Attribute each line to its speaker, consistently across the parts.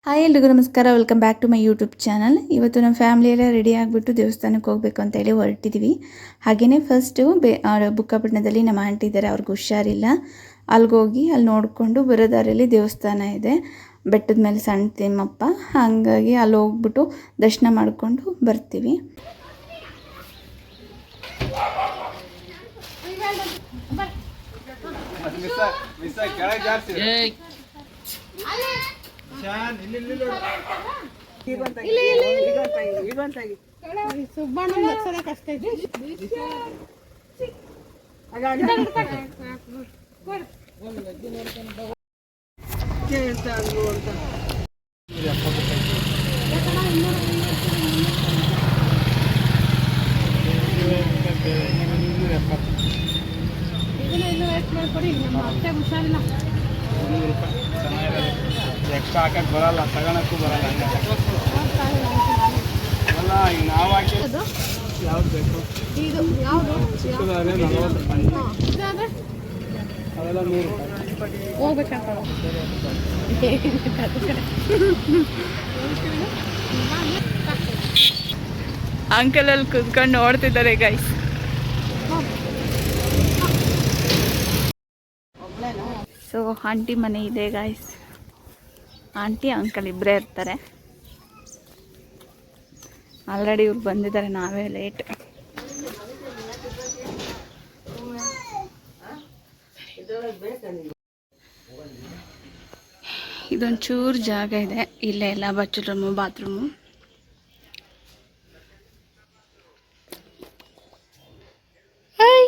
Speaker 1: Hi ಎಲ್ರಿಗೂ ನಮಸ್ಕಾರ. Welcome back to my YouTube channel. ಇವತ್ತು ನಮ್ಮ ಫ್ಯಾಮಿಲಿಯೆಲ್ಲ ರೆಡಿ ಆಗಿಬಿಟ್ಟು ದೇವಸ್ಥಾನಕ್ಕೆ ಹೋಗಬೇಕು ಅಂತೇಳಿ ಹೊರಟಿದ್ದೀವಿ. ಹಾಗೆಯೇ ಫಸ್ಟು ಬುಕ್ಕಾಪಟ್ಟಣದಲ್ಲಿ ನಮ್ಮ ಆಂಟಿ ಇದ್ದಾರೆ, ಅವ್ರಿಗೆ ಹುಷಾರಿಲ್ಲ. ಅಲ್ಲಿಗೋಗಿ ಅಲ್ಲಿ ನೋಡಿಕೊಂಡು ಬರೋ ದಾರಿಯಲ್ಲಿ ದೇವಸ್ಥಾನ ಇದೆ, ಬೆಟ್ಟದ ಮೇಲೆ ಸಣ್ಣ ತಿಮ್ಮಪ್ಪ. ಹಾಗಾಗಿ ಅಲ್ಲಿ ಹೋಗ್ಬಿಟ್ಟು ದರ್ಶನ ಮಾಡಿಕೊಂಡು ಬರ್ತೀವಿ.
Speaker 2: ಎಕ್ಸ್ಟ್ರಾ ಹಾಕಕ್ಕೆ ಬರಲ್ಲ, ತಗೊಳಕ್ಕೂ ಬರಲ್ಲ. ಅಲ್ಲ ಈಗ ನಾವು ಹಾಕಿದ್ದು ಯಾವ್ದು ಬೇಕು? ಚಿಕ್ಕದಾದ್ರೆ 40 ರೂಪಾಯಿ, ಅವೆಲ್ಲ 100 ರೂಪಾಯಿ ಹೋಗ್ಬೇಕಂತ.
Speaker 1: ಅಂಕಲ್ ಅಲ್ಲಿ ಕುತ್ಕೊಂಡು ನೋಡ್ತಿದ್ದಾರೆ ಗೈಸ್. ಸೊ ಆಂಟಿ ಮನೆ ಇದೆ ಗಾಯ್ಸ್. ಆಂಟಿ ಅಂಕಲ್ ಇಬ್ಬರೇ ಇರ್ತಾರೆ. ಆಲ್ರೆಡಿ ಇವ್ರು ಬಂದಿದ್ದಾರೆ, ನಾವೇ ಲೇಟ್. ಇದೊಂಚೂರು ಜಾಗ ಇದೆ, ಇಲ್ಲೇ ಎಲ್ಲ ಬಚ್ಚಲ್ರೂಮು, ಬಾತ್ರೂಮು. ಹಾಯ್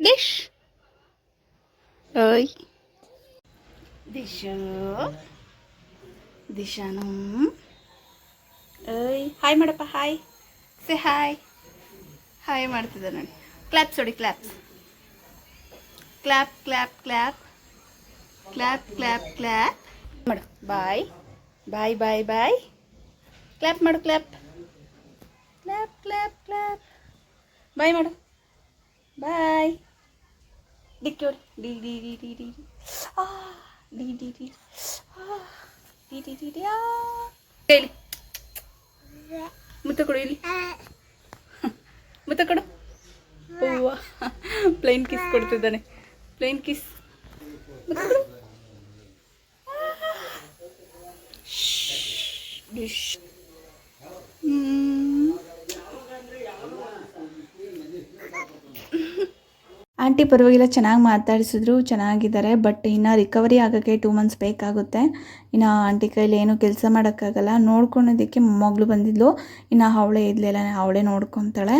Speaker 1: ಡಿಶ್, ಓಯ್ ದಿಶಾನು, ಓಯ್ ಹಾಯ್ ಮಾಡಪ್ಪ, ಹಾಯ್ ಸೆ ಹಾಯ್. ಹಾಯ್ ಮಾಡ್ತಿದ್ದೆ ನೋಡಿ. ಕ್ಲಾಪ್ಸ್ ಹೊಡಿ, claps, clap clap clap clap clap clap ಮಾಡು. ಬಾಯ್ ಬಾಯ್ ಬಾಯ್ ಬಾಯ್. ಕ್ಲಾಪ್ ಮಾಡು, ಕ್ಲಾಪ್ ಕ್ಲಾಪ್ ಕ್ಲಾಪ್ ಕ್ಲಾಪ್. ಬಾಯ್ ಮಾಡು, ಬಾಯ್. ಡಿಕ್ಕಿ ಹೊಡಿ, D D D D D ಆ ಡಿ ಡಿ ಡಿ ಆ ಡಿ ಡಿ ಡಿ ಡಿ ಆ. ಹೇಳಿ ಮುತ್ತ ಕೊಡು, ಇಲ್ಲಿ ಮುತ್ತ ಕೊಡು. ಹೂವ ಪ್ಲೈನ್ ಕಿಸ್ ಕೊಡ್ತಿದ್ದಾನೆ, ಪ್ಲೈನ್ ಕಿಸ್. ಮುತ್ತ ಕೊಡು. ಆಂಟಿ ಪರವಾಗಿಲ್ಲ, ಚೆನ್ನಾಗಿ ಮಾತಾಡಿಸಿದ್ರು, ಚೆನ್ನಾಗಿದ್ದಾರೆ. ಬಟ್ ಇನ್ನು ರಿಕವರಿ ಆಗೋಕ್ಕೆ 2 ಮಂತ್ಸ್ ಬೇಕಾಗುತ್ತೆ. ಇನ್ನು ಆಂಟಿ ಕೈಲಿ ಏನೂ ಕೆಲಸ ಮಾಡೋಕ್ಕಾಗಲ್ಲ. ನೋಡ್ಕೊಳೋದಕ್ಕೆ ಮಗಳು ಬಂದಿದ್ಲು, ಇನ್ನು ಅವಳೇ ಇದ್ಲಿಲ್ಲ, ಅವಳೇ ನೋಡ್ಕೊತಾಳೆ.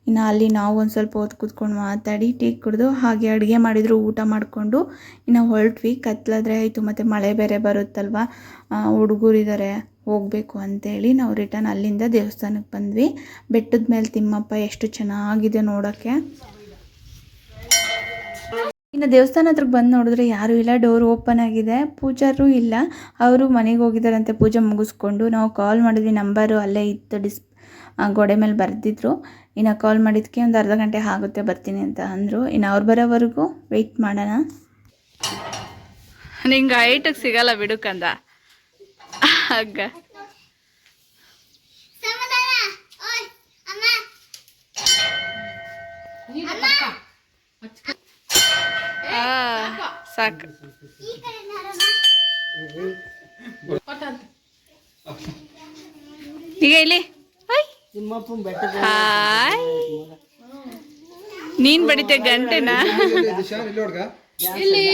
Speaker 1: ಇನ್ನು ಅಲ್ಲಿ ನಾವು ಒಂದು ಸ್ವಲ್ಪ ಹೊತ್ತು ಕೂತ್ಕೊಂಡು ಮಾತಾಡಿ ಟೀ ಕುಡಿದು ಹಾಗೆ ಅಡುಗೆ ಮಾಡಿದ್ರು, ಊಟ ಮಾಡಿಕೊಂಡು ಇನ್ನು ಹೊರಟ್ವಿ. ಕತ್ಲಾದ್ರೆ ಆಯಿತು, ಮತ್ತು ಮಳೆ ಬೇರೆ ಬರುತ್ತಲ್ವ, ಹುಡುಗರಿದ್ದಾರೆ, ಹೋಗಬೇಕು ಅಂತೇಳಿ ನಾವು ರಿಟರ್ನ್ ಅಲ್ಲಿಂದ ದೇವಸ್ಥಾನಕ್ಕೆ ಬಂದ್ವಿ. ಬೆಟ್ಟದ ಮೇಲೆ ತಿಮ್ಮಪ್ಪ ಎಷ್ಟು ಚೆನ್ನಾಗಿದೆ ನೋಡೋಕ್ಕೆ. ಇನ್ನು ದೇವಸ್ಥಾನ ಹತ್ರಕ್ಕೆ ಬಂದು ನೋಡಿದ್ರೆ ಯಾರೂ ಇಲ್ಲ, ಡೋರ್ ಓಪನ್ ಆಗಿದೆ, ಪೂಜಾರು ಇಲ್ಲ, ಅವರು ಮನೆಗೆ ಹೋಗಿದ್ದಾರಂತೆ ಪೂಜೆ ಮುಗಿಸ್ಕೊಂಡು. ನಾವು ಕಾಲ್ ಮಾಡಿದ್ವಿ, ನಂಬರು ಅಲ್ಲೇ ಇತ್ತು, ಗೋಡೆ ಮೇಲೆ ಬರೆದಿದ್ರು. ಇನ್ನು ಕಾಲ್ ಮಾಡಿದ್ದಕ್ಕೆ ಒಂದು ಅರ್ಧ ಗಂಟೆ ಆಗುತ್ತೆ ಬರ್ತೀನಿ ಅಂತ ಅಂದರು. ಇನ್ನು ಅವ್ರು ಬರೋವರೆಗೂ ವೆಯ್ಟ್ ಮಾಡೋಣ. ನಿಂಗೆ ಐಟಕ್ಕೆ ಸಿಗಲ್ಲ ಬಿಡುಕಂದ ಹಗ್ಗ. ಸಾಕು. ಈಗ ಇಲ್ಲಿ ಹಾಯ್, ನೀನ್ ಬಡಿತೆ ಗಂಟೆನಾ? ಇಲ್ಲಿ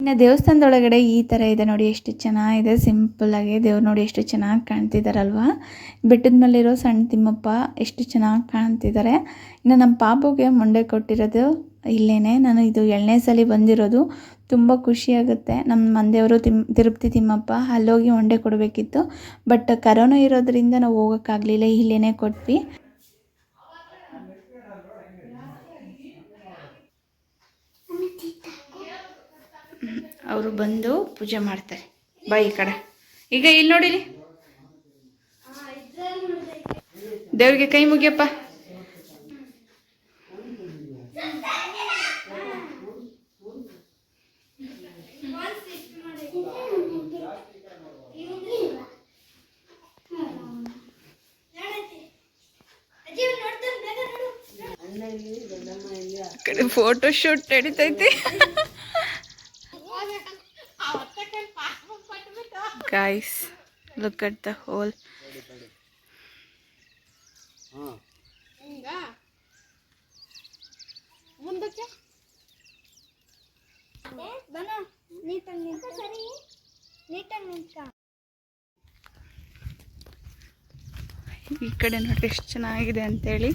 Speaker 1: ಇನ್ನು ದೇವಸ್ಥಾನದೊಳಗಡೆ ಈ ಥರ ಇದೆ ನೋಡಿ, ಎಷ್ಟು ಚೆನ್ನಾಗಿದೆ, ಸಿಂಪಲ್ಲಾಗಿ. ದೇವ್ರು ನೋಡಿ ಎಷ್ಟು ಚೆನ್ನಾಗಿ ಕಾಣ್ತಿದ್ದಾರಲ್ವ. ಬೆಟ್ಟದ ಮೇಲಿರೋ ಸಣ್ಣ ತಿಮ್ಮಪ್ಪ ಎಷ್ಟು ಚೆನ್ನಾಗಿ ಕಾಣ್ತಿದ್ದಾರೆ. ಇನ್ನು ನಮ್ಮ ಪಾಪುಗೆ ಮೊಂಡೆ ಕೊಟ್ಟಿರೋದು ಇಲ್ಲೇ. ನಾನು ಇದು 7ನೇ ಸಲ ಬಂದಿರೋದು, ತುಂಬ ಖುಷಿಯಾಗುತ್ತೆ. ನಮ್ಮ ಮಂದೆಯವರು ತಿರುಪತಿ ತಿಮ್ಮಪ್ಪ, ಅಲ್ಲೋಗಿ ಮೊಂಡೆ ಕೊಡಬೇಕಿತ್ತು. ಬಟ್ ಕರೋನಾ ಇರೋದ್ರಿಂದ ನಾವು ಹೋಗೋಕ್ಕಾಗಲಿಲ್ಲ, ಇಲ್ಲೇ ಕೊಟ್ವಿ. ಅವರು ಬಂದು ಪೂಜೆ ಮಾಡ್ತಾರೆ. ಬಾ ಈ ಕಡೆ. ಈಗ ಇಲ್ಲಿ ನೋಡಿರಿ, ದೇವ್ರಿಗೆ ಕೈ ಮುಗಿಯಪ್ಪ. ಫೋಟೋ ಶೂಟ್ ನಡೀತೈತಿ. Guys, look at the hole.
Speaker 3: ಮುಂದಕ್ಕೆ ಬನ ನೀಟಾಗಿ ನಿಂತ ಸರಿ ನೀಟಾಗಿ ನಿಂತ.
Speaker 1: ಈ ಕಡೆ ನೋಡ್ರಿ ಎಷ್ಟು ಚೆನ್ನಾಗಿದೆ ಅಂತೇಳಿ.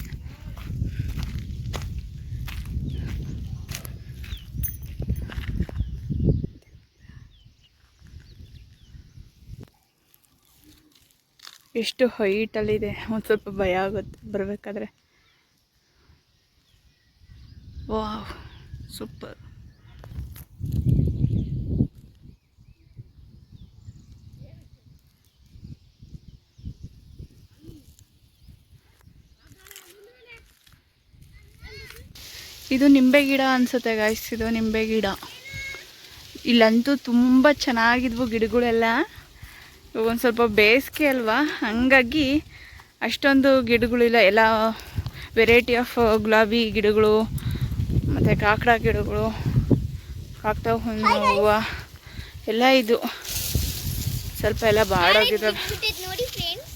Speaker 1: ಎಷ್ಟು ಹೈಟಲ್ಲಿದೆ. ಒಂದು ಸ್ವಲ್ಪ ಭಯ ಆಗುತ್ತೆ ಬರಬೇಕಾದ್ರೆ. Wow, super. ಇದು ನಿಂಬೆ ಗಿಡ ಅನ್ಸುತ್ತೆ ಗಾಯ್ಸ್. ಇದು ನಿಂಬೆ ಗಿಡ. ಇಲ್ಲಂತೂ ತುಂಬ ಚೆನ್ನಾಗಿದ್ವು ಗಿಡಗಳೆಲ್ಲ. ಒಂದು ಸ್ವಲ್ಪ ಬೇಸಿಗೆ ಅಲ್ವಾ, ಹಾಗಾಗಿ ಅಷ್ಟೊಂದು ಗಿಡಗಳಿಲ್ಲ. ಎಲ್ಲ ವೆರೈಟಿ ಆಫ್ ಗುಲಾಬಿ ಗಿಡಗಳು ಮತ್ತು ಕಾಕಡ ಗಿಡಗಳು, ಕಾಕಡ ಹೂವು ಎಲ್ಲ ಇದು ಸ್ವಲ್ಪ ಎಲ್ಲ ಬಾಡೋಗಿದ್ದಾವೆ.
Speaker 3: ನೋಡಿ ಫ್ರೆಂಡ್ಸ್,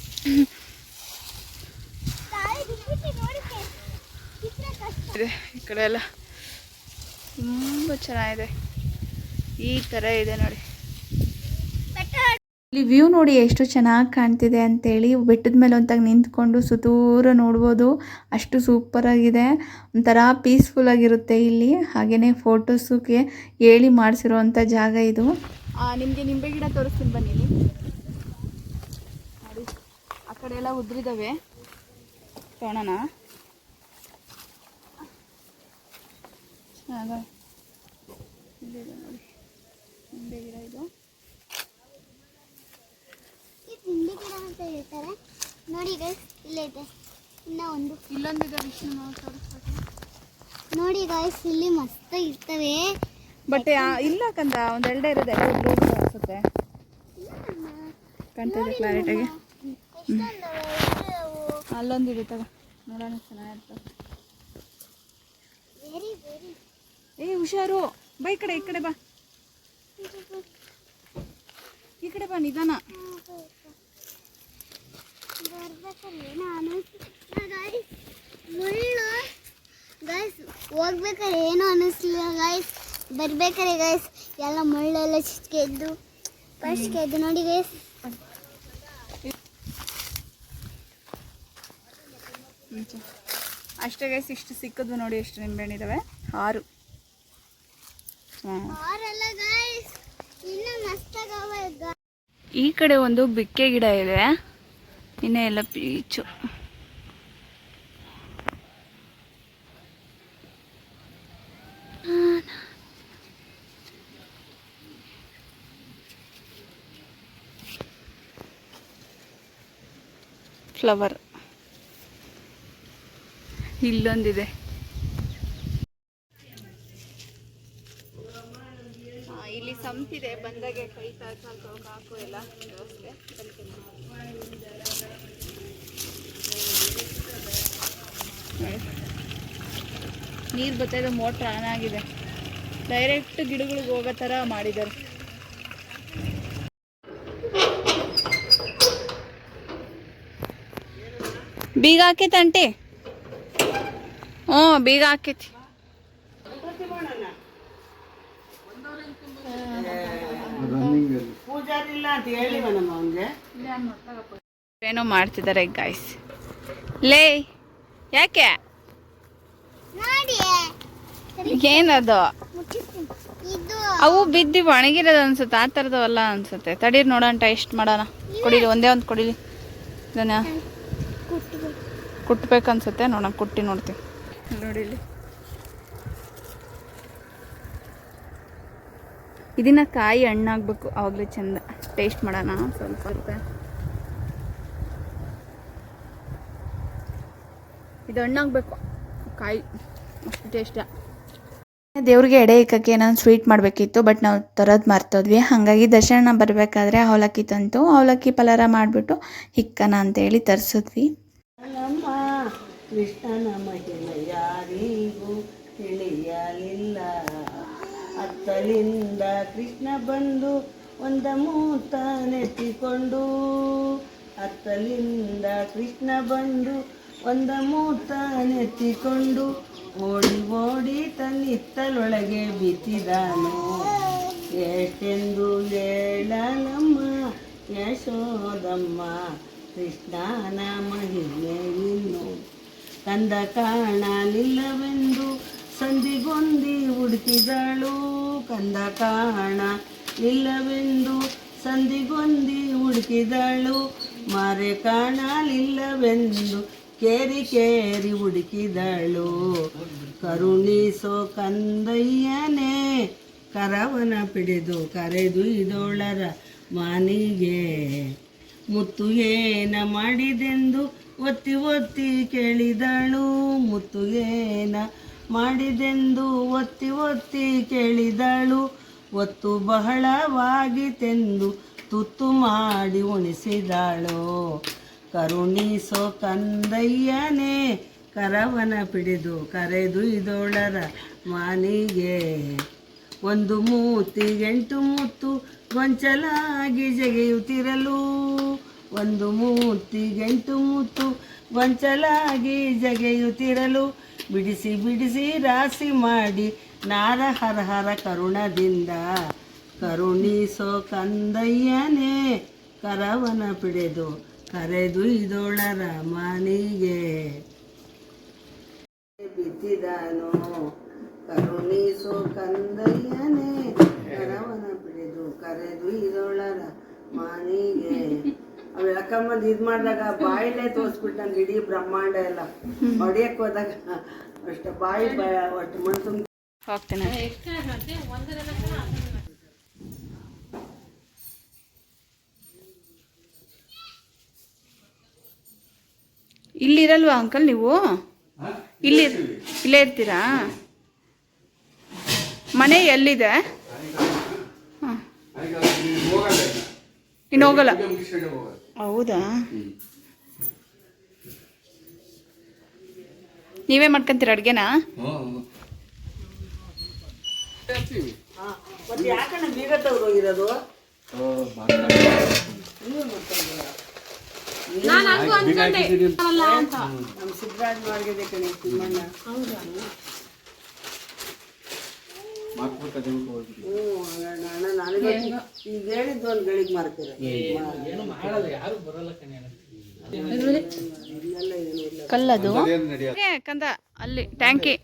Speaker 1: ಈ ಕಡೆ ಎಲ್ಲ ತುಂಬ ಚೆನ್ನಾಗಿದೆ. ಈ ಥರ ಇದೆ ನೋಡಿ. ಇಲ್ಲಿ ವ್ಯೂ ನೋಡಿ ಎಷ್ಟು ಚೆನ್ನಾಗಿ ಕಾಣ್ತಿದೆ ಅಂತೇಳಿ. ಬೆಟ್ಟದ ಮೇಲೆ ಒಂತಾಗ ನಿಂತ್ಕೊಂಡು ಸುತ್ತೂರ ನೋಡ್ಬೋದು. ಅಷ್ಟು ಸೂಪರಾಗಿದೆ. ಒಂಥರ ಪೀಸ್ಫುಲ್ಲಾಗಿರುತ್ತೆ ಇಲ್ಲಿ. ಹಾಗೆಯೇ ಫೋಟೋಸಕ್ಕೆ ಹೇಳಿ ಮಾಡಿಸಿರೋವಂಥ ಜಾಗ ಇದು. ನಿಮಗೆ ನಿಂಬೆ ಗಿಡ ತೋರಿಸ್ತೀನಿ ಬನ್ನಿ. ನೋಡಿ, ಆ ಕಡೆ ಎಲ್ಲ ಉದ್ರಿದ್ದಾವೆ. ತೋಣನ ಇಲ್ಲಿದೆ ನೋಡಿ ನಿಂಬೆ ಗಿಡ. ಇದು
Speaker 3: ನಿಂಬೆ ಗಿಡ ಅಂತ ಹೇಳ್ತಾರೆ ನೋಡಿ ಗೈಸ್. ಇಲ್ಲೇ ಇದೆ ಇನ್ನ ಒಂದು,
Speaker 1: ಇಲ್ಲೊಂದಿದೆ ವಿಷ್ಣು
Speaker 3: ನೋಡಿ ಗೈಸ್. ಇಲ್ಲಿ ಮಸ್ತ್ ಇರ್ತವೆ.
Speaker 1: ಬಟ್ ಇಲ್ಲ ಕಂದ, ಒಂದೆರಡೇ ಇರೋದೆ ಅನ್ಸುತ್ತೆ. ಕಾಣ್ತಿದೆ ಕ್ಲಾರಿಟಾಗಿ. ಅಲ್ಲೊಂದಿದೆ ತಗೋ ನೋಡೋಣ, ಚೆನ್ನಾಗಿರ್ತವೆ. ಹುಷಾರು, ಬಾ ಈ ಕಡೆ. ಈ ಕಡೆ ಬಾ, ಈ ಕಡೆ ಬಾ, ನಿಧಾನ.
Speaker 3: ಮುಳ್ಳು ಗೈಸ್, ಹೋಗ್ಬೇಕಾದ್ರೆ ಏನೂ ಅನ್ನಿಸ್ಲಿಲ್ಲ ಗೈಸ್. ಬರ್ಬೇಕಾರೆ ಗೈಸ್ ಎಲ್ಲ ಮುಳ್ಳೆಲ್ಲ ಚಿಚ್ಕೆದ್ದು ಫಸ್ಟ್ಗೆದ್ದು ನೋಡಿ ಗೈಸ್.
Speaker 1: ಅಷ್ಟೇ ಗೈಸ್, ಇಷ್ಟು ಸಿಕ್ಕದ್ವು ನೋಡಿ. ಎಷ್ಟು ನಿಂಬೆಹಣ್ಣಿದ್ದಾವೆ? 6.
Speaker 3: ಆರಲ್ಲ ಗೈಸ್, ಇನ್ನ ಮಸ್ತಾಗವೆ.
Speaker 1: ಈ ಕಡೆ ಒಂದು ಬಿಕ್ಕೆ ಗಿಡ ಇದೆ, ಇನ್ನೇ ಎಲ್ಲ ಪೀಚು. ಫ್ಲವರ್ ಇಲ್ಲೊಂದಿದೆ. ಇಲ್ಲಿ ಸಂಪಿದೆ, ಬಂದಾಗೆ ಕೈ ಕಾಕು ಎಲ್ಲ ವ್ಯವಸ್ಥೆ. ನೀರು ಬರ್ತಾಯಿದೆ, ಮೋಟ್ರ್ ಆನ್ ಆಗಿದೆ. ಡೈರೆಕ್ಟ್ ಗಿಡಗಳಿಗೆ ಹೋಗೋ ಥರ ಮಾಡಿದ್ದಾರೆ. ಬೀಗ ಹಾಕೈತೆ ಆಂಟಿ? ಹ್ಞೂ, ಬೀಗ ಹಾಕೈತಿ. ಏನೋ ಮಾಡ್ತಿದ್ದಾರೆ ಗಾಯ್ಸ್. ಲೇ ಯಾಕೆ? ಏನದು? ಅವು ಬಿದ್ದು ಒಣಗಿರೋದು ಅನ್ಸುತ್ತೆ. ಆ ಥರದವಲ್ಲ ಅನ್ಸುತ್ತೆ. ತಡೀರಿ ನೋಡೋಣ, ಟೇಸ್ಟ್ ಮಾಡೋಣ. ಕೊಡಿಲಿ, ಒಂದೇ ಒಂದು ಕೊಡಿಲಿ. ಇದನ್ನ ಕುಟ್ಬೇಕನ್ಸುತ್ತೆ. ನೋಡೋಣ, ಕುಟ್ಟಿ ನೋಡ್ತೀವಿ. ನೋಡಿಲಿ, ಇದನ್ನ ಕಾಯಿ ಹಣ್ಣಾಗಬೇಕು, ಆವಾಗಲೇ ಚೆಂದ. ಟೇಸ್ಟ್ ಮಾಡೋಣ ಸ್ವಲ್ಪ. ಇದು ಹಣ್ಣಾಗಬೇಕು, ಕಾಯಿ ಅಷ್ಟು ಟೇಸ್ಟ. ದೇವ್ರಿಗೆ ಎಡೆ ಇಕ್ಕಕ್ಕೆ ನಾನು ಸ್ವೀಟ್ ಮಾಡಬೇಕಿತ್ತು, ಬಟ್ ನಾವು ತರೋದು ಮರ್ತೋದ್ವಿ. ಹಾಗಾಗಿ ದರ್ಶನ ಬರಬೇಕಾದ್ರೆ ಅವಲಕ್ಕಿ ತಂತು. ಅವಲಕ್ಕಿ ಪಲಾರ ಮಾಡಿಬಿಟ್ಟು ಹಿಕ್ಕನ ಅಂತೇಳಿ ತರಿಸಿದ್ವಿ.
Speaker 4: ನಮ್ಮ ಕೃಷ್ಣನ ಮಹಿಮ ಯಾರಿಗೂ ತಿಳಿಯ ನಡೆಯಲಿಲ್ಲ. ಅತ್ತಲಿಂದ ಕೃಷ್ಣ ಬಂದು ಒಂದ ಮೂತ ನೆತ್ತಿಕೊಂಡು, ಅತ್ತಲಿಂದ ಕೃಷ್ಣ ಬಂದು ಒಂದ ಮೂತ ನೆತ್ತಿಕೊಂಡು, ಓಡಿ ಓಡಿ ತನ್ನಿತ್ತಲೊಳಗೆ ಬಿತ್ತಿದಾನು. ಎಷ್ಟೆಂದು ಹೇಳಲಮ್ಮ ಯಶೋದಮ್ಮ ಕೃಷ್ಣನ ಮಹಿಮೆ ಇನ್ನು. ಕಂದ ಕಾಣಲಿಲ್ಲವೆಂದು ಸಂಧಿಗೊಂದಿ ಹುಡುಕಿದಳು, ಕಂದ ಕಾಣಲಿಲ್ಲವೆಂದು ಸಂಧಿಗೊಂದಿ ಹುಡುಕಿದಳು. ಮರೆ ಕಾಣಲಿಲ್ಲವೆಂದು ಕೇರಿ ಕೇರಿ ಹುಡುಕಿದಳು. ಕರುಣಿಸೋ ಕಂದಯ್ಯನೇ ಕರವನ ಪಿಡಿದು ಕರೆದು ಇದೋಳರ ಮಾನಿಗೆ. ಮುತ್ತು ಏನ ಮಾಡಿದೆಂದು ಒತ್ತಿ ಒತ್ತಿ ಕೇಳಿದಳು, ಮುತ್ತು ಏನ ಮಾಡಿದೆಂದು ಒತ್ತಿ ಒತ್ತಿ ಕೇಳಿದಳು. ಒತ್ತು ಬಹಳವಾಗಿತೆಂದು ತುತ್ತು ಮಾಡಿ ಉಣಿಸಿದಳು. ಕರುಣಿಸೋ ಕಂದಯ್ಯನೇ ಕರವನ ಪಿಡಿದು ಕರೆದು ಇದೋಳರ ಮಾನಿಗೆ. ಒಂದು ಮೂತಿಗೆಂಟು ಮುತ್ತು ಗೊಂಚಲಾಗಿ ಜಗೆಯುತ್ತಿರಲು, ಒಂದು ಮೂತಿಗೆಂಟು ಮುತ್ತು ಗೊಂಚಲಾಗಿ ಜಗೆಯುತ್ತಿರಲು. ಬಿಡಿಸಿ ಬಿಡಿಸಿ ರಾಶಿ ಮಾಡಿ ನಾರ ಹರ ಹರ ಕರುಣದಿಂದ. ಕರುಣಿಸೋ ಕಂದಯ್ಯನೇ ಕರವನ ಪಿಡಿದು ಕರೆದು ಇದೋಳರ ಮಾನಿಗೆ. ಬಿತ್ತಿದನು ಕರುಣಿಸೋ ಕಂದಯ್ಯನೇ ಕರವನ ಪಿಡಿದು ಕರೆದು ಇದೋಳರ ಮಾನಿಗೆ. ಅವ್ ಎಳ್ಕೊಂಬಂದು ಇದು ಮಾಡಿದಾಗ ಬಾಯಿಲೇ ತೋರಿಸ್ಬಿಟ್ಟು ನಂಗೆ ಇಡೀ ಬ್ರಹ್ಮಾಂಡ ಎಲ್ಲ ಹೊಡಿಯಕ್ಕೆ ಹೋದಾಗ ಅಷ್ಟು ಬಾಯಿ ಅಷ್ಟು ಮಣ್ಣು ತುಂಬ
Speaker 1: ಹೋಗ್ತೇನೆ. ಇಲ್ಲಿರಲ್ವಾ ಅಂಕಲ್ ನೀವು? ಇಲ್ಲೇ ಇರ್ತೀರಾ? ಮನೆ ಎಲ್ಲಿದೆ? ಹಾಂ, ಇನ್ನು ಹೋಗಲ್ಲ. ಹೌದಾ? ನೀವೇ ಮಾಡ್ಕೊಂತೀರ ಅಡುಗೆನಾ?
Speaker 4: ಮತ್ತೆ ಯಾಕಣ್ಣ ಬೀಗ ತವ್ರು ಹೋಗಿರೋದು? ನಮ್ಮ ಸಿದ್ದರಾಜ್ ಮಾಡಿದೆ ಕಣೆ ತಿಮ್ಮಣ್ಣ. ನನಗೆ ಈಗ ಹೇಳಿದ್ದು ಒಂದು ಗಳಿಗೆ ಮಾರ್ತೀರ.
Speaker 1: ಕಲ್ಲದು ಕಂದ ಅಲ್ಲಿ ಟ್ಯಾಂಕಿ.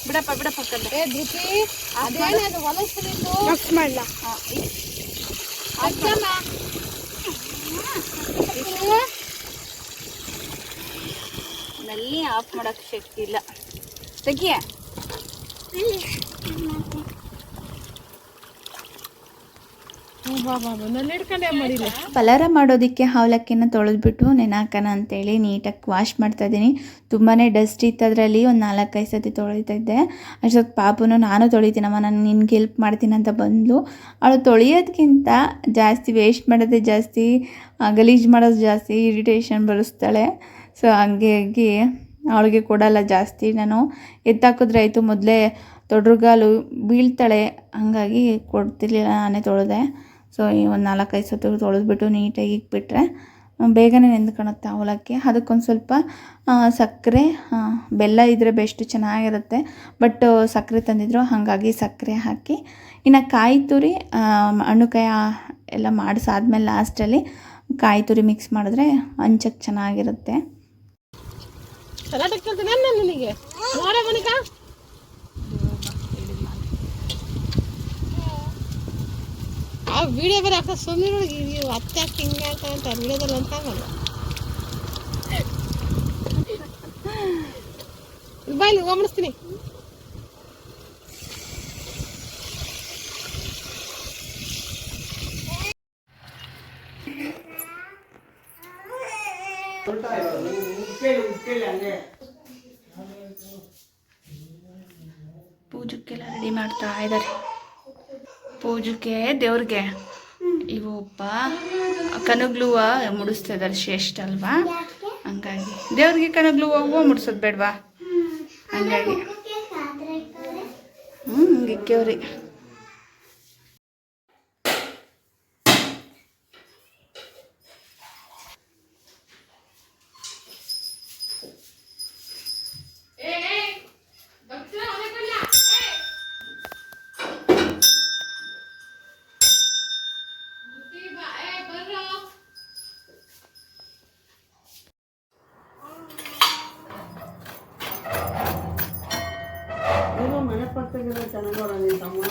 Speaker 1: ಬಿಡಪ್ಪ ಬಿಡಪ್ಪ ಕಂದ. ಮಾಡಲ ನಲ್ಲಿ ಆಫ್ ಮಾಡಕ್ ಶಕ್ತಿ ಇಲ್ಲ. ತೆಗಿಯ
Speaker 5: ಪಲಾರ ಮಾಡೋದಕ್ಕೆ ಅವಲಕ್ಕಿನ ತೊಳೆದ್ಬಿಟ್ಟು ನೆನಾಕನ ಅಂತೇಳಿ ನೀಟಾಗಿ ವಾಶ್ ಮಾಡ್ತಾಯಿದ್ದೀನಿ. ತುಂಬಾ ಡಸ್ಟ್ ಇತ್ತು ಅದರಲ್ಲಿ. ಒಂದು 4-5 ಸತಿ ತೊಳಿತಾ ಇದ್ದೆ. ಅಷ್ಟೊತ್ತು ಪಾಪುನು ನಾನು ತೊಳಿತೀನಮ್ಮ, ನಾನು ನಿನ್ಗೆ ಹೆಲ್ಪ್ ಮಾಡ್ತೀನಿ ಅಂತ ಬಂದ್ಲು. ಅವಳು ತೊಳೆಯೋದಕ್ಕಿಂತ ಜಾಸ್ತಿ ವೇಸ್ಟ್ ಮಾಡೋದೇ ಜಾಸ್ತಿ, ಗಲೀಜು ಮಾಡೋದು ಜಾಸ್ತಿ, ಇರಿಟೇಷನ್ ಬರೆಸ್ತಾಳೆ. ಸೊ ಹಂಗಾಗಿ ಅವಳಿಗೆ ಕೊಡಲ್ಲ ಜಾಸ್ತಿ. ನಾನು ಎತ್ತಾಕಿದ್ರೆ ಆಯಿತು, ಮೊದಲೇ ತೊಡ್ರುಗಾಲು ಬೀಳ್ತಾಳೆ, ಹಾಗಾಗಿ ಕೊಡ್ತಿರ್ಲಿಲ್ಲ, ನಾನೇ ತೊಳೆದೆ. ಸೊ ಒಂದು 4-5 ಸತಿ ತೊಳೆದ್ಬಿಟ್ಟು ನೀಟಾಗಿ ಇಕ್ಬಿಟ್ರೆ ಬೇಗನೆ ನೆಂದ್ಕೊಳುತ್ತೆ ಅವಲಕ್ಕಿ. ಅದಕ್ಕೊಂದು ಸ್ವಲ್ಪ ಸಕ್ಕರೆ ಬೆಲ್ಲ ಇದ್ದರೆ ಬೆಸ್ಟ್, ಚೆನ್ನಾಗಿರುತ್ತೆ. ಬಟ್ ಸಕ್ಕರೆ ತಂದಿದ್ರು, ಹಾಗಾಗಿ ಸಕ್ಕರೆ ಹಾಕಿ ಇನ್ನು ಕಾಯಿ ತುರಿ ಹಣ್ಣುಕಾಯಿ ಎಲ್ಲ ಮಾಡಿಸಾದ್ಮೇಲೆ ಲಾಸ್ಟಲ್ಲಿ ಕಾಯಿ ತುರಿ ಮಿಕ್ಸ್ ಮಾಡಿದ್ರೆ ಹಂಚಕ್ಕೆ ಚೆನ್ನಾಗಿರುತ್ತೆ.
Speaker 6: ಆ ವಿಡಿಯೋ ಬೇರೆ ಹಾಕೋ ಸುಮ್ಮನೆ ಅತ್ತೆ ಹಿಂಗೆ ಅಂತ ವಿಡಿಯೋದಲ್ಲಿ ಅಂತ ಆಗಲ್ಲ. ಬಾಯ್ಲಿ ಗಮನಿಸ್ತೀನಿ.
Speaker 1: ಪೂಜಕ್ಕೆಲ್ಲ ರೆಡಿ ಮಾಡ್ತಾ ಇದ್ದಾರೆ. ಪೂಜೆಗೆ ದೇವ್ರಿಗೆ ಇವು ಕನಗ್ಲು ಹೂವು ಮುಡಿಸ್ತಾ ಇದ್ದಾರೆ ಶ್ರೇಷ್ಠ ಅಲ್ವಾ, ಹಂಗಾಗಿ ದೇವ್ರಿಗೆ ಕನಗ್ಲು ಹೂವು ಮುಡ್ಸೋದು ಬೇಡವಾ, ಹಂಗಾಗಿ ಗಿಕ್ಕೇವ್ರಿ.
Speaker 4: ಏನೋ ಮನೆ ಪಕ್ಕದಾಗೆಲ್ಲ ಚೆನ್ನಾಗಿ ನೋಡೋಣ ನಿನ್ನ ತಮ್ಮ.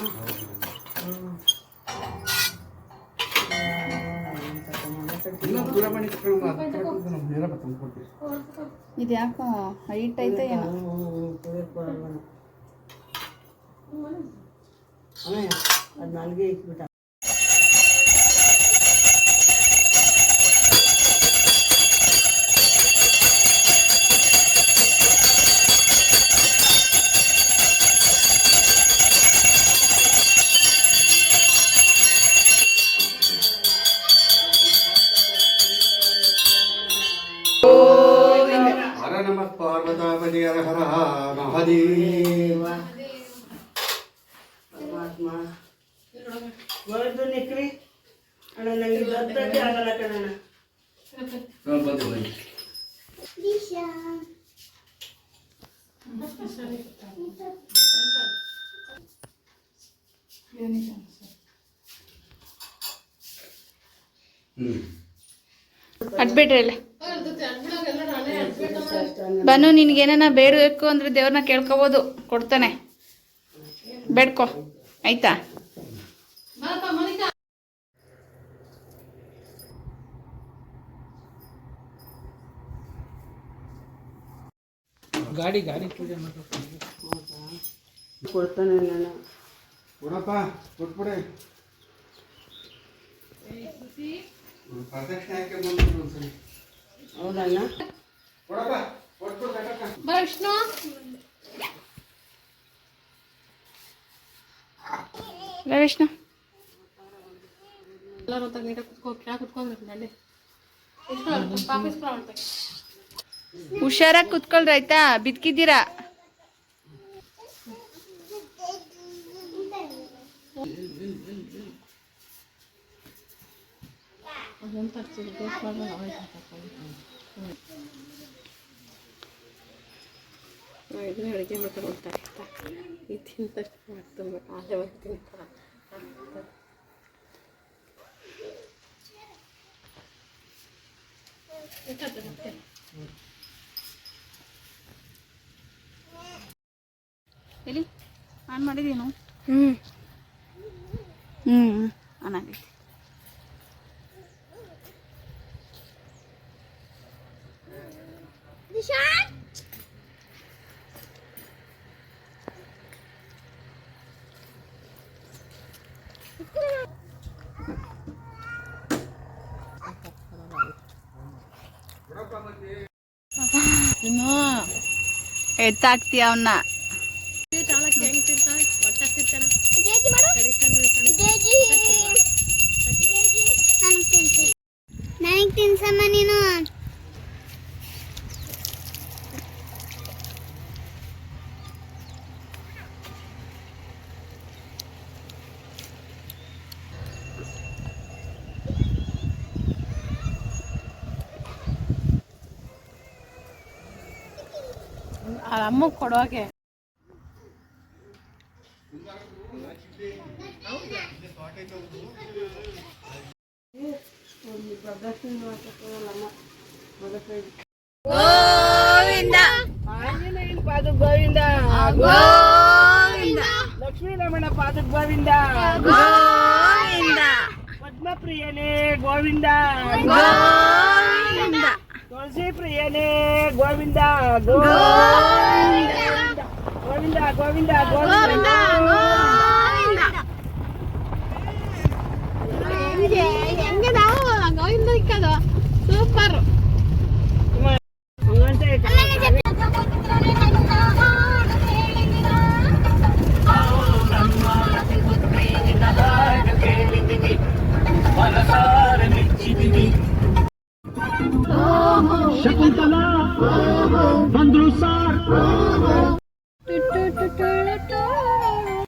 Speaker 1: ಇದು ಯಾಕೋ ಹೈಟ್ ಐತೆ ಏನೋ.
Speaker 4: ಅದು ನನಗೆ ಇಟ್ಬಿಟ್ಟ.
Speaker 2: ಹರ ನಮಃ ಪಾರ್ವತಾಪತಿ ಹರ ಹರ ಮಹಾದೇವ.
Speaker 4: ಪರಮಾತ್ಮ ಬರ್ದು ನಿಕ್ರಿ ಅಣ್ಣ, ನನಗೆ ದೊಡ್ಡಕ್ಕೆ ಆಗಲ್ಲ ಕಣಣ್ಣ.
Speaker 3: ದಿಶಾ
Speaker 1: ಅಡ್ಬಿಡ್ರಿ ಅಲ್ಲ ಬನ್ನು, ನಿನ್ಗೇನ ಬೇಡಬೇಕು ಅಂದ್ರೆ ದೇವ್ರನ್ನ ಕೇಳ್ಕೊಬೋದು, ಕೊಡ್ತಾನೆ, ಬೇಡ್ಕೊ ಆಯ್ತಾ.
Speaker 2: ಗಾಡಿ ಪೂಜೆ
Speaker 4: ಕೊಡ್ತಾನೆ ನಾನು.
Speaker 2: ಕೊಡಪ್ಪ, ಕೊಟ್ಬಿಡೆ. ಪ್ರದಕ್ಷಿಣೆ ಹಾಕಿ ಬಂದ್ಬಿಡು ಒಂದ್ಸರಿ.
Speaker 4: ಹೌದಣ್ಣ,
Speaker 2: ಕೊಡಪ್ಪ, ಕೊಟ್ಬಿಡು ಕಟ್ಟಕ್ಕ.
Speaker 6: ವಿಷ್ಣು
Speaker 1: ವಿಷ್ಣು
Speaker 6: ಎಲ್ಲರೂ ಅಂತ ನೀಟಾಗಿ ಕುತ್ಕೋಬೇಕು ನಲ್ಲಿ ಎಷ್ಟು ಪಾಪಿಸ್ ಮಾಡ್ತಾರೆ.
Speaker 1: ಹುಷಾರಾಗಿ ಕುತ್ಕೊಳ್ರಿ ಆಯ್ತಾ, ಬಿದ್ಕಿದ್ದೀರಾ.
Speaker 6: ಅದೆಂತ ಆಗ್ತದೆ ದೋಸ್ ಮಾಡಿದ್ರೆ ನಾವೇ ಇದನ್ನ ಅಡುಗೆ ಮಾಡ್ಕೊಂಡು ಹೋಗ್ತಾ ಇರ್ತಾ ಇದು ತಿಂತಷ್ಟು ಮಾಡ್ತೀನಿ, ಆಲೆ ಒಂದು ತಿಂತಾರೆ.
Speaker 1: ಎಲ್ಲಿ ಆನ್ ಮಾಡಿದೀನು? ಆನ್ ಆಗೈತಿ.
Speaker 3: ದಿಶಾ
Speaker 6: ಇನ್ನು
Speaker 1: ಎತ್ತಾಕ್ತೀಯ ಅವನ್ನ.
Speaker 6: ಚಾಲಕ್ಕೆ ಹೆಂಗೆ ತಿಂತಾನೆ ಹೊಟ್ಟೆ ತಿಂತಾನೆ
Speaker 3: ಜೇಜಿ ಮಾಡು. ಜೇಜಿ ನನಗೆ ತಿನ್ಸಮ್ಮ ನೀನು.
Speaker 6: ಅಮ್ಮಗೆ ಕೊಡುವಾಗೆ
Speaker 4: ಒಂದು ಪ್ರದಕ್ಷಿಣೆ ಮಾಡ್ಕೊಳಮ್ಮ.
Speaker 1: ಗೋವಿಂದ
Speaker 4: ಆಂಜನೇಯನ ಪಾದಕ್ಕೆ ಗೋವಿಂದ,
Speaker 1: ಗೋವಿಂದ
Speaker 4: ಲಕ್ಷ್ಮೀರಮಣ ಪಾದಕ್ಕೆ ಗೋವಿಂದ,
Speaker 1: ಗೋವಿಂದ
Speaker 4: ಪದ್ಮಪ್ರಿಯನೇ ಗೋವಿಂದ,
Speaker 1: ಗೋವಿಂದ
Speaker 4: ತುಳಸಿ ಪ್ರಿಯನೇ ಗೋವಿಂದ,
Speaker 1: ಗೋವಿಂದ
Speaker 4: ಗೋವಿಂದ ಗೋವಿಂದ
Speaker 1: ಗೋವಿಂದ
Speaker 6: ಹೆಂಗೆ ನಾವು ಗೋವಿಂದ ಇಕ್ಕದು ಸೂಪರ್.
Speaker 3: ಅಮ್ಮನ
Speaker 7: ಶಕುಂತಲಾ ಬಂದ್ರು ಸಾರ್